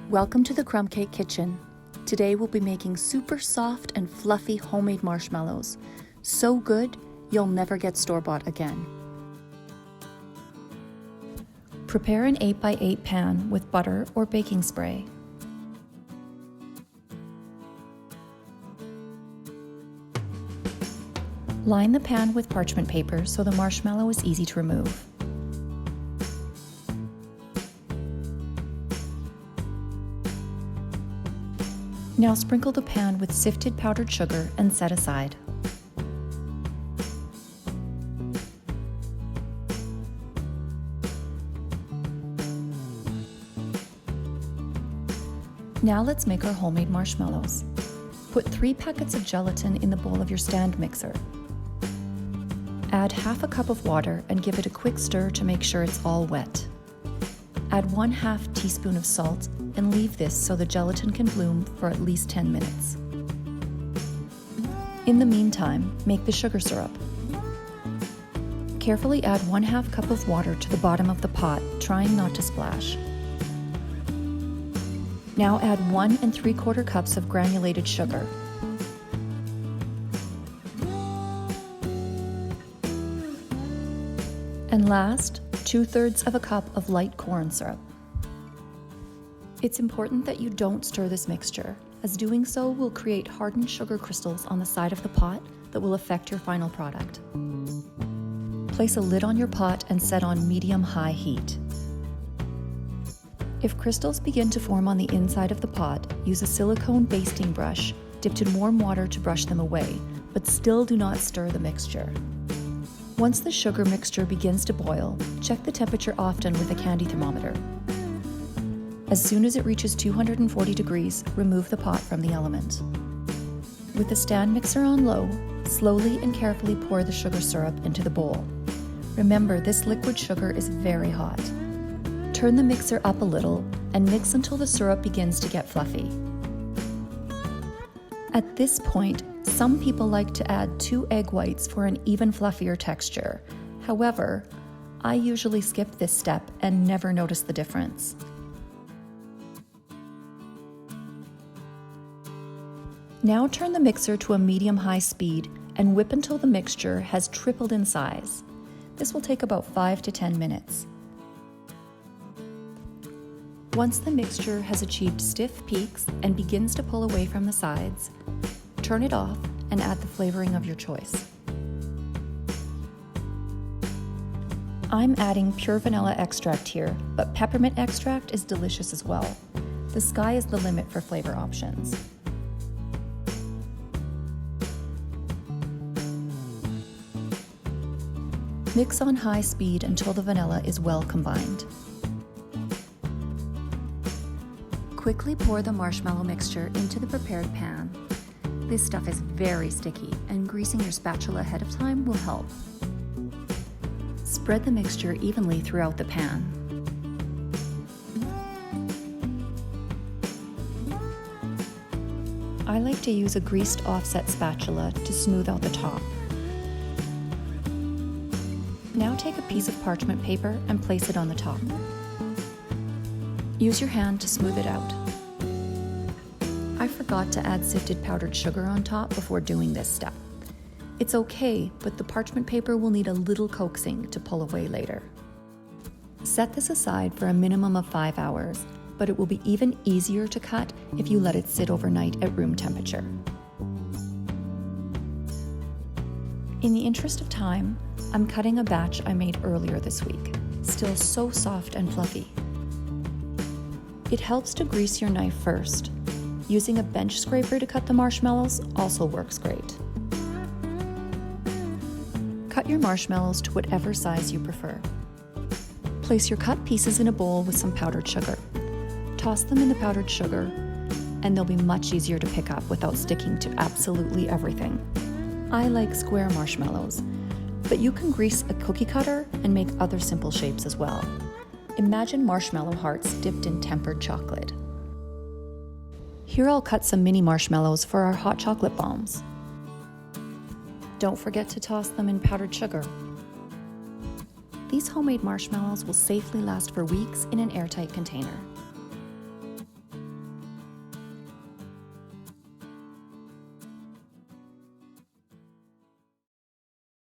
Welcome to the Crumb Cake Kitchen. Today we'll be making super soft and fluffy homemade marshmallows. So good, you'll never get store-bought again. Prepare an 8x8 pan with butter or baking spray. Line the pan with parchment paper so the marshmallow is easy to remove. Now sprinkle the pan with sifted powdered sugar and set aside. Now let's make our homemade marshmallows. Put 3 packets of gelatin in the bowl of your stand mixer. Add half a cup of water and give it a quick stir to make sure it's all wet. Add 1/2 teaspoon of salt and leave this so the gelatin can bloom for at least 10 minutes. In the meantime, make the sugar syrup. Carefully add 1/2 cup of water to the bottom of the pot, trying not to splash. Now add 1 3/4 cups of granulated sugar. And last, 2/3 of a cup of light corn syrup. It's important that you don't stir this mixture, as doing so will create hardened sugar crystals on the side of the pot that will affect your final product. Place a lid on your pot and set on medium-high heat. If crystals begin to form on the inside of the pot, use a silicone basting brush dipped in warm water to brush them away, but still do not stir the mixture. Once the sugar mixture begins to boil, check the temperature often with a candy thermometer. As soon as it reaches 240 degrees, remove the pot from the element. With the stand mixer on low, slowly and carefully pour the sugar syrup into the bowl. Remember, this liquid sugar is very hot. Turn the mixer up a little and mix until the syrup begins to get fluffy. At this point, some people like to add 2 egg whites for an even fluffier texture. However, I usually skip this step and never notice the difference. Now turn the mixer to a medium-high speed and whip until the mixture has tripled in size. This will take about 5 to 10 minutes. Once the mixture has achieved stiff peaks and begins to pull away from the sides, turn it off and add the flavoring of your choice. I'm adding pure vanilla extract here, but peppermint extract is delicious as well. The sky is the limit for flavor options. Mix on high speed until the vanilla is well combined. Quickly pour the marshmallow mixture into the prepared pan. This stuff is very sticky, and greasing your spatula ahead of time will help. Spread the mixture evenly throughout the pan. I like to use a greased offset spatula to smooth out the top. Now take a piece of parchment paper and place it on the top. Use your hand to smooth it out. I forgot to add sifted powdered sugar on top before doing this step. It's okay, but the parchment paper will need a little coaxing to pull away later. Set this aside for a minimum of 5 hours, but it will be even easier to cut if you let it sit overnight at room temperature. In the interest of time, I'm cutting a batch I made earlier this week, still so soft and fluffy. It helps to grease your knife first. Using a bench scraper to cut the marshmallows also works great. Cut your marshmallows to whatever size you prefer. Place your cut pieces in a bowl with some powdered sugar. Toss them in the powdered sugar, and they'll be much easier to pick up without sticking to absolutely everything. I like square marshmallows, but you can grease a cookie cutter and make other simple shapes as well. Imagine marshmallow hearts dipped in tempered chocolate. Here I'll cut some mini marshmallows for our hot chocolate bombs. Don't forget to toss them in powdered sugar. These homemade marshmallows will safely last for weeks in an airtight container.